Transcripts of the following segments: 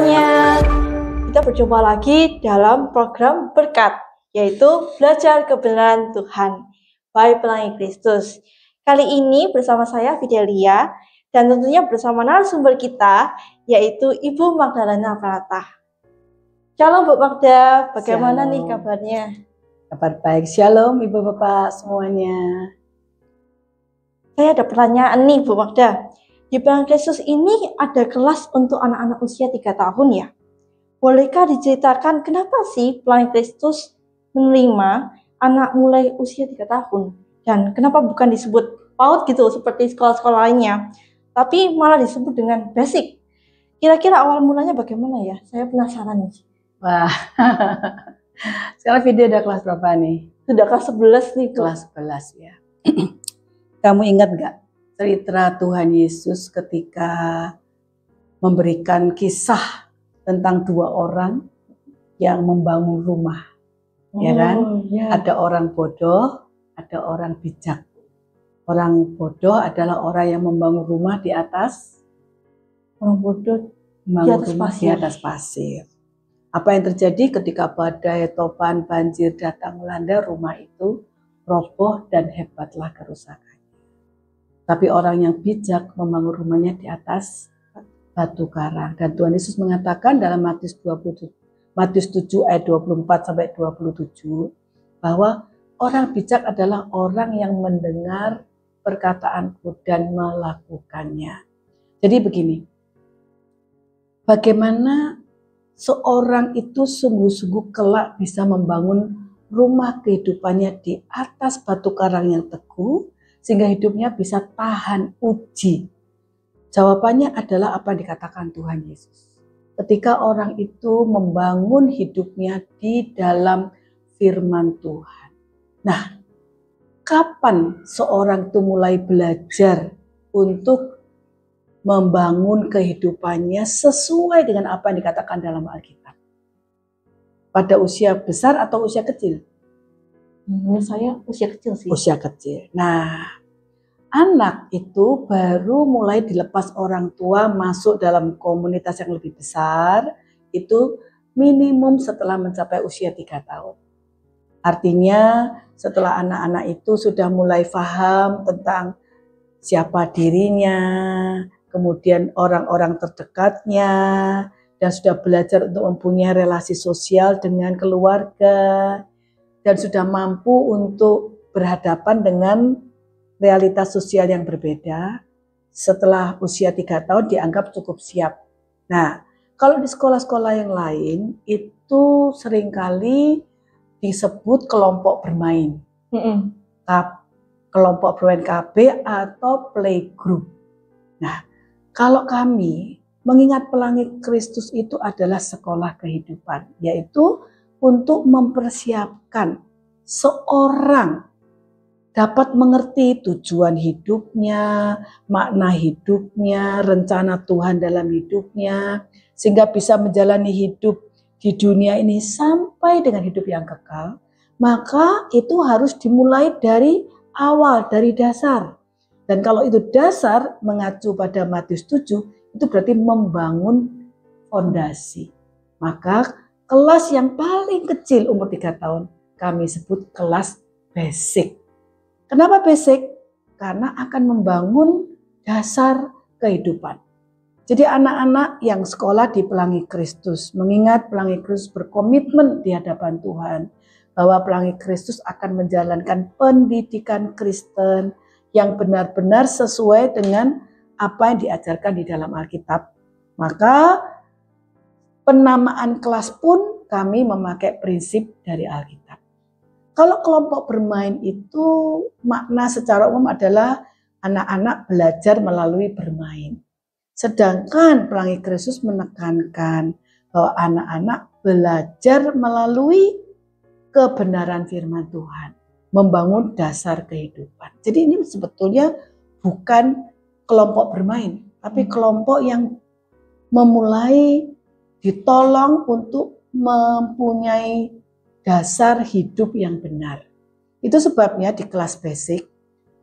semuanya, kita berjumpa lagi dalam program Berkat, yaitu Belajar Kebenaran Tuhan by Pelangi Kristus. Kali ini bersama saya Fidelia, dan tentunya bersama narasumber kita, yaitu Ibu Magdalena Pratah. Shalom Bu Magda, bagaimana nih kabarnya? Kabar baik, shalom Ibu Bapak semuanya. Saya ada pertanyaan nih Bu Magda. Di Pelangi Kristus ini ada kelas untuk anak-anak usia 3 tahun ya. Bolehkah diceritakan kenapa sih Pelangi Kristus menerima anak mulai usia 3 tahun? Dan kenapa bukan disebut PAUD gitu seperti sekolah-sekolah lainnya, tapi malah disebut dengan basic? Kira-kira awal mulanya bagaimana ya? Saya penasaran nih. Wah, sekarang video udah kelas berapa nih? Sudah kelas 11 nih Bu. Kelas 11 ya. Kamu ingat gak cerita Tuhan Yesus ketika memberikan kisah tentang 2 orang yang membangun rumah? Ya kan? Ya. Ada orang bodoh, ada orang bijak. Orang bodoh adalah orang yang membangun rumah di atas, Orang bodoh membangun atas rumah pasir. di atas pasir. Apa yang terjadi ketika badai, topan, banjir datang melanda rumah itu? Roboh dan hebatlah kerusakan. Tapi orang yang bijak membangun rumahnya di atas batu karang. Dan Tuhan Yesus mengatakan dalam Matius 7 ayat 24 sampai 27 bahwa orang bijak adalah orang yang mendengar perkataanku dan melakukannya. Jadi begini, bagaimana seorang itu sungguh-sungguh kelak bisa membangun rumah kehidupannya di atas batu karang yang teguh, sehingga hidupnya bisa tahan uji. Jawabannya adalah apa yang dikatakan Tuhan Yesus. Ketika orang itu membangun hidupnya di dalam firman Tuhan. Nah, kapan seorang itu mulai belajar untuk membangun kehidupannya sesuai dengan apa yang dikatakan dalam Alkitab? Pada usia besar atau usia kecil? Menurut saya usia kecil sih. Usia kecil. Nah, anak itu baru mulai dilepas orang tua masuk dalam komunitas yang lebih besar itu minimum setelah mencapai usia 3 tahun. Artinya setelah anak-anak itu sudah mulai paham tentang siapa dirinya, kemudian orang-orang terdekatnya, dan sudah belajar untuk mempunyai relasi sosial dengan keluarga, dan sudah mampu untuk berhadapan dengan realitas sosial yang berbeda, setelah usia 3 tahun dianggap cukup siap. Nah, kalau di sekolah-sekolah yang lain itu seringkali disebut kelompok bermain. Kelompok bermain KB atau playgroup. Nah, kalau kami mengingat Pelangi Kristus itu adalah sekolah kehidupan, yaitu untuk mempersiapkan seorang dapat mengerti tujuan hidupnya, makna hidupnya, rencana Tuhan dalam hidupnya, sehingga bisa menjalani hidup di dunia ini sampai dengan hidup yang kekal. Maka itu harus dimulai dari awal, dari dasar. Dan kalau itu dasar mengacu pada Matius 7, itu berarti membangun fondasi. Maka kelas yang paling kecil umur 3 tahun kami sebut kelas basic. Kenapa basic? Karena akan membangun dasar kehidupan. Jadi anak-anak yang sekolah di Pelangi Kristus, mengingat Pelangi Kristus berkomitmen di hadapan Tuhan, bahwa Pelangi Kristus akan menjalankan pendidikan Kristen yang benar-benar sesuai dengan apa yang diajarkan di dalam Alkitab. Maka penamaan kelas pun kami memakai prinsip dari Alkitab. Kalau kelompok bermain itu makna secara umum adalah anak-anak belajar melalui bermain. Sedangkan Pelangi Kristus menekankan bahwa anak-anak belajar melalui kebenaran firman Tuhan, membangun dasar kehidupan. Jadi ini sebetulnya bukan kelompok bermain, tapi kelompok yang memulai ditolong untuk mempunyai dasar hidup yang benar. Itu sebabnya di kelas basic,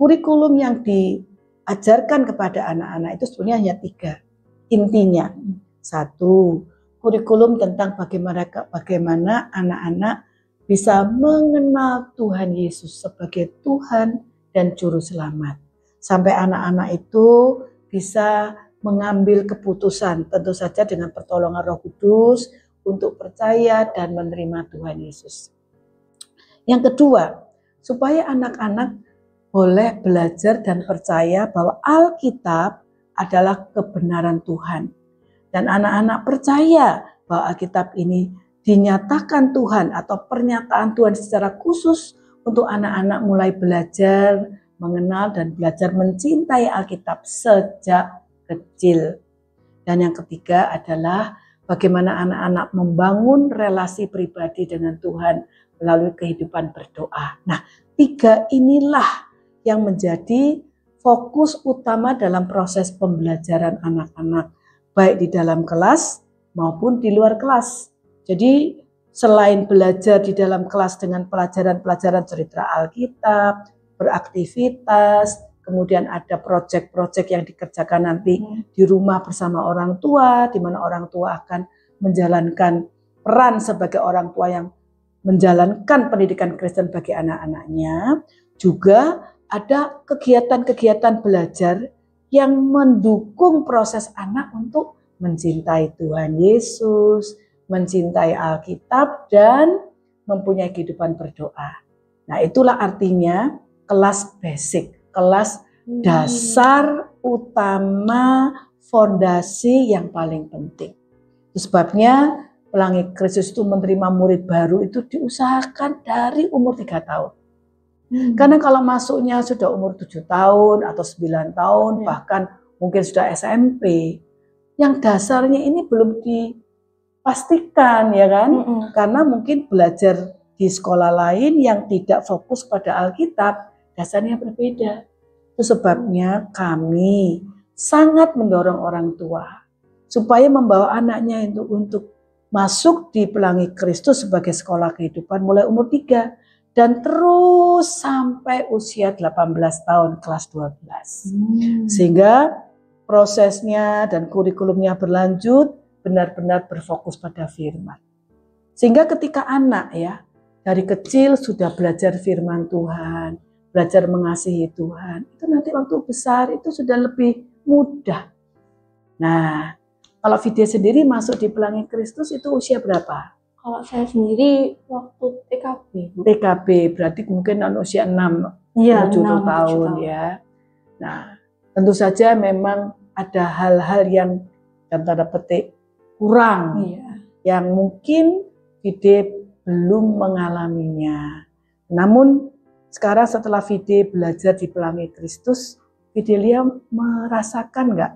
kurikulum yang diajarkan kepada anak-anak itu sebenarnya hanya 3. Intinya, 1, kurikulum tentang bagaimana anak-anak bisa mengenal Tuhan Yesus sebagai Tuhan dan Juru Selamat. Sampai anak-anak itu bisa mengambil keputusan, tentu saja dengan pertolongan Roh Kudus, untuk percaya dan menerima Tuhan Yesus. Yang kedua, supaya anak-anak boleh belajar dan percaya bahwa Alkitab adalah kebenaran Tuhan. Dan anak-anak percaya bahwa Alkitab ini dinyatakan Tuhan atau pernyataan Tuhan secara khusus untuk anak-anak mulai belajar, mengenal dan belajar mencintai Alkitab sejak kecil. Dan yang ketiga adalah bagaimana anak-anak membangun relasi pribadi dengan Tuhan melalui kehidupan berdoa. Nah, 3 inilah yang menjadi fokus utama dalam proses pembelajaran anak-anak, baik di dalam kelas maupun di luar kelas. Jadi selain belajar di dalam kelas dengan pelajaran-pelajaran cerita Alkitab, beraktivitas, kemudian ada proyek-proyek yang dikerjakan nanti di rumah bersama orang tua, di mana orang tua akan menjalankan peran sebagai orang tua yang menjalankan pendidikan Kristen bagi anak-anaknya. Juga ada kegiatan-kegiatan belajar yang mendukung proses anak untuk mencintai Tuhan Yesus, mencintai Alkitab, dan mempunyai kehidupan berdoa. Nah, itulah artinya kelas basic, kelas dasar utama fondasi yang paling penting. Itu sebabnya Pelangi Kristus itu menerima murid baru itu diusahakan dari umur 3 tahun. Karena kalau masuknya sudah umur 7 tahun atau 9 tahun, bahkan mungkin sudah SMP, yang dasarnya ini belum dipastikan, ya kan? Karena mungkin belajar di sekolah lain yang tidak fokus pada Alkitab, dasarnya berbeda. Itu sebabnya kami sangat mendorong orang tua supaya membawa anaknya itu untuk masuk di Pelangi Kristus sebagai sekolah kehidupan mulai umur 3 dan terus sampai usia 18 tahun kelas 12. Sehingga prosesnya dan kurikulumnya berlanjut benar-benar berfokus pada firman. Sehingga ketika anak ya dari kecil sudah belajar firman Tuhan, belajar mengasihi Tuhan, itu nanti waktu besar itu sudah lebih mudah. Nah, kalau Vidya sendiri masuk di Pelangi Kristus itu usia berapa? Kalau saya sendiri waktu TKB. TKB berarti mungkin usia 6, 7 tahun ya. Nah, tentu saja memang ada hal-hal yang dalam tanda petik kurang, yang mungkin Vidya belum mengalaminya. Namun sekarang setelah Vidya belajar di Pelangi Kristus, Vidya merasakan nggak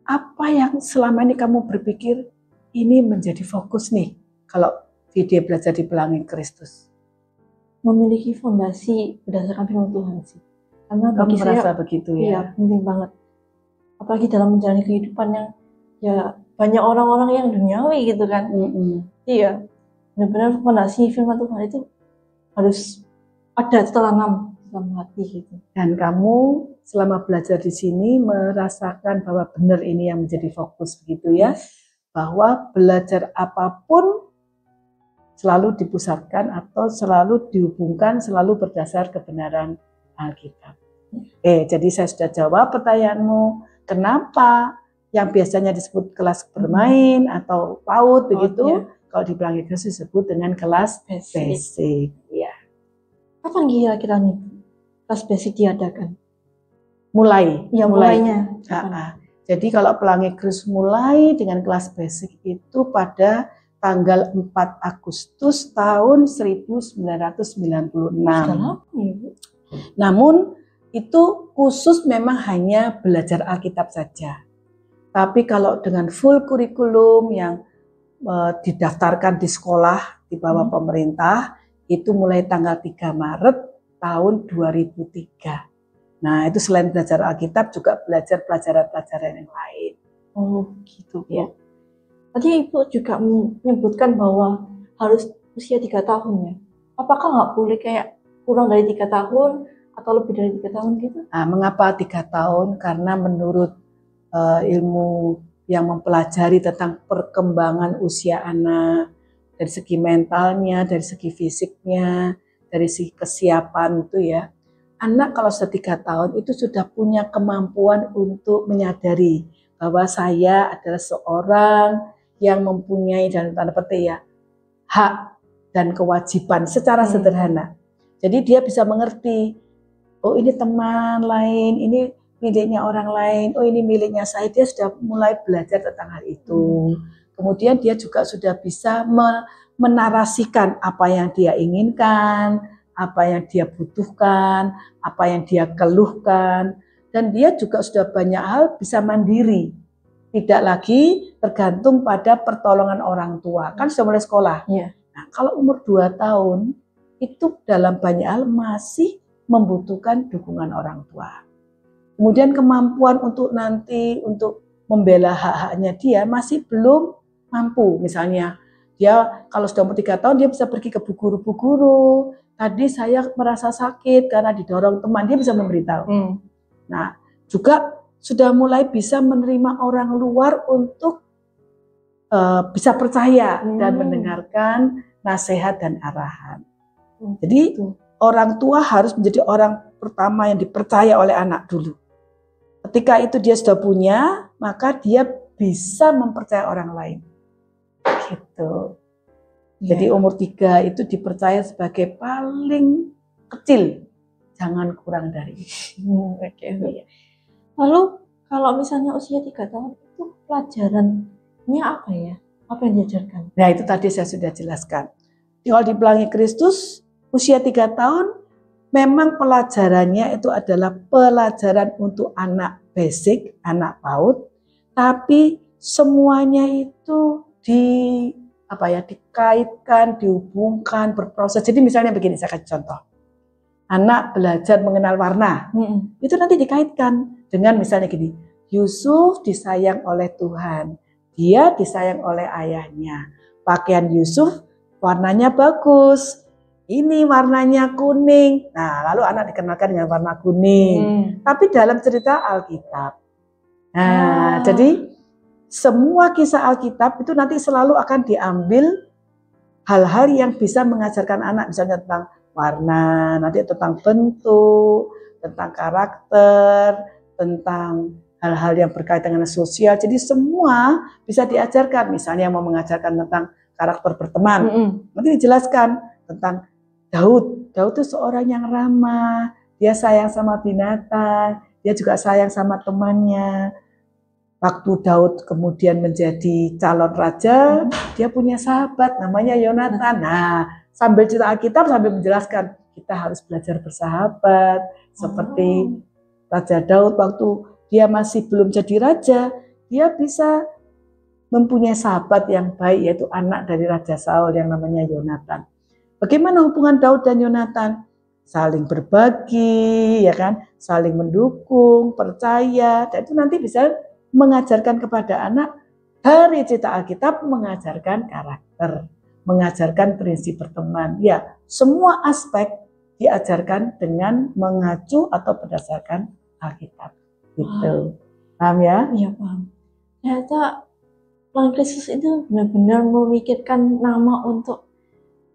apa yang selama ini kamu berpikir ini menjadi fokus nih kalau Vidya belajar di Pelangi Kristus? Memiliki fondasi berdasarkan firman Tuhan sih. Karena kamu bagi merasa saya begitu ya? Iya, penting banget. Apalagi dalam menjalani kehidupan yang ya banyak orang-orang yang duniawi gitu kan. Iya, benar-benar fondasi firman Tuhan itu harus ada tertanam dalam hati gitu. Dan kamu selama belajar di sini merasakan bahwa benar ini yang menjadi fokus begitu ya, bahwa belajar apapun selalu dipusatkan atau selalu dihubungkan, selalu berdasar kebenaran Alkitab. Jadi saya sudah jawab pertanyaanmu, kenapa yang biasanya disebut kelas bermain atau PAUD begitu, kalau di Pelangi Kristus disebut dengan kelas basic. Ya. Kapan kira-kira nih kelas basic diadakan? Mulainya. Jadi kalau Pelangi Kristus mulai dengan kelas basic itu pada tanggal 4 Agustus tahun 1996. Namun itu khusus memang hanya belajar Alkitab saja. Tapi kalau dengan full kurikulum yang didaftarkan di sekolah di bawah pemerintah, itu mulai tanggal 3 Maret tahun 2003. Nah, itu selain belajar Alkitab juga belajar pelajaran-pelajaran yang lain. Oh, gitu ya. Tadi Ibu juga menyebutkan bahwa harus usia 3 tahun ya. Apakah nggak boleh kayak kurang dari 3 tahun atau lebih dari 3 tahun gitu? Nah, mengapa 3 tahun? Karena menurut ilmu yang mempelajari tentang perkembangan usia anak, dari segi mentalnya, dari segi fisiknya, dari segi kesiapan itu ya. Anak kalau sudah 3 tahun itu sudah punya kemampuan untuk menyadari bahwa saya adalah seorang yang mempunyai, dalam tanda petik ya, hak dan kewajiban secara sederhana. Jadi dia bisa mengerti, oh ini teman lain, ini miliknya orang lain, oh ini miliknya saya. Dia sudah mulai belajar tentang hal itu. Kemudian dia juga sudah bisa menarasikan apa yang dia inginkan, apa yang dia butuhkan, apa yang dia keluhkan. Dan dia juga sudah banyak hal bisa mandiri. Tidak lagi tergantung pada pertolongan orang tua. Kan sudah mulai sekolah. Yeah. Nah, kalau umur 2 tahun, itu dalam banyak hal masih membutuhkan dukungan orang tua. Kemudian kemampuan untuk nanti untuk membela hak-haknya dia masih belum mampu. Misalnya dia kalau sudah umur 3 tahun dia bisa pergi ke bu guru, tadi saya merasa sakit karena didorong teman, dia bisa memberitahu. Nah, juga sudah mulai bisa menerima orang luar untuk bisa percaya dan mendengarkan nasihat dan arahan. Jadi orang tua harus menjadi orang pertama yang dipercaya oleh anak dulu. Ketika itu dia sudah punya, maka dia bisa mempercaya orang lain. Gitu. Jadi umur 3 itu dipercaya sebagai paling kecil, jangan kurang dari itu. Okay. Lalu kalau misalnya usia 3 tahun itu pelajarannya apa ya? Apa yang diajarkan? Nah itu tadi saya sudah jelaskan. Kalau di Pelangi Kristus usia 3 tahun memang pelajarannya itu adalah pelajaran untuk anak basic, anak PAUD, tapi semuanya itu dikaitkan, dihubungkan, berproses. Jadi misalnya begini, saya kasih contoh. Anak belajar mengenal warna, itu nanti dikaitkan dengan misalnya gini, Yusuf disayang oleh Tuhan, dia disayang oleh ayahnya. Pakaian Yusuf warnanya bagus, ini warnanya kuning. Nah, lalu anak dikenalkan dengan warna kuning. Tapi dalam cerita Alkitab. Nah, jadi semua kisah Alkitab itu nanti selalu akan diambil hal-hal yang bisa mengajarkan anak, misalnya tentang warna, nanti tentang bentuk, tentang karakter, tentang hal-hal yang berkaitan dengan sosial. Jadi semua bisa diajarkan. Misalnya mau mengajarkan tentang karakter berteman, nanti dijelaskan tentang Daud. Daud itu seorang yang ramah, dia sayang sama binatang, dia juga sayang sama temannya. Waktu Daud kemudian menjadi calon raja, dia punya sahabat namanya Yonatan. Nah, sambil cerita Alkitab sambil menjelaskan kita harus belajar bersahabat seperti Raja Daud waktu dia masih belum jadi raja, dia bisa mempunyai sahabat yang baik yaitu anak dari Raja Saul yang namanya Yonatan. Bagaimana hubungan Daud dan Yonatan? Saling berbagi, ya kan? Saling mendukung, percaya, dan itu nanti bisa mengajarkan kepada anak dari cerita Alkitab, mengajarkan karakter, mengajarkan prinsip berteman. Ya, semua aspek diajarkan dengan mengacu atau berdasarkan Alkitab. Gitu. Paham ya? Iya, paham. Ternyata Pelangi Kristus itu benar-benar memikirkan nama untuk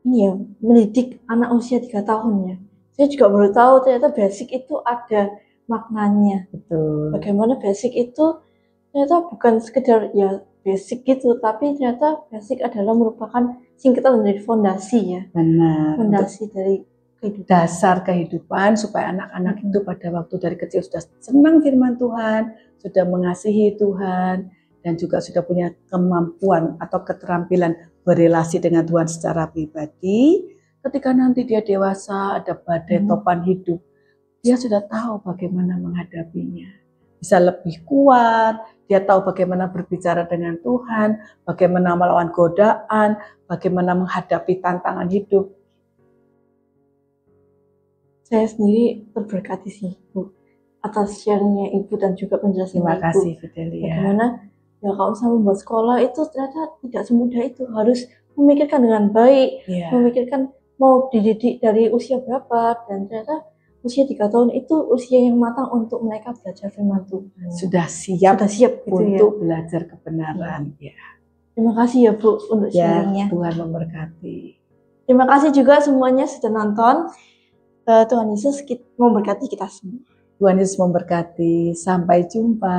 ini ya, mendidik anak usia 3 tahun ya. Saya juga baru tahu ternyata basic itu ada maknanya. Betul. Bagaimana basic itu ternyata bukan sekedar ya basic gitu, tapi ternyata basic adalah merupakan singkatan dari fondasi ya. Benar. Fondasi dari kehidupan. Dasar kehidupan supaya anak-anak itu pada waktu dari kecil sudah senang firman Tuhan, sudah mengasihi Tuhan, dan juga sudah punya kemampuan atau keterampilan berelasi dengan Tuhan secara pribadi. Ketika nanti dia dewasa, ada badai topan hidup, dia sudah tahu bagaimana menghadapinya. Bisa lebih kuat, dia tahu bagaimana berbicara dengan Tuhan, bagaimana melawan godaan, bagaimana menghadapi tantangan hidup. Saya sendiri terberkati sih, Bu, atas sharingnya Ibu dan juga penjelasannya Ibu. Terima kasih, Fidelia. Bagaimana ya kalau misalnya membuat sekolah itu ternyata tidak semudah itu, harus memikirkan dengan baik, memikirkan mau dididik dari usia berapa, dan ternyata usia 3 tahun itu usia yang matang untuk mereka belajar firman Tuhan. Sudah siap Sudah siap gitu ya. untuk belajar kebenaran. Ya, Terima kasih ya Bu untuk ya, sharingnya. Tuhan memberkati. Terima kasih juga semuanya sudah nonton. Tuhan Yesus memberkati kita semua. Tuhan Yesus memberkati. Sampai jumpa.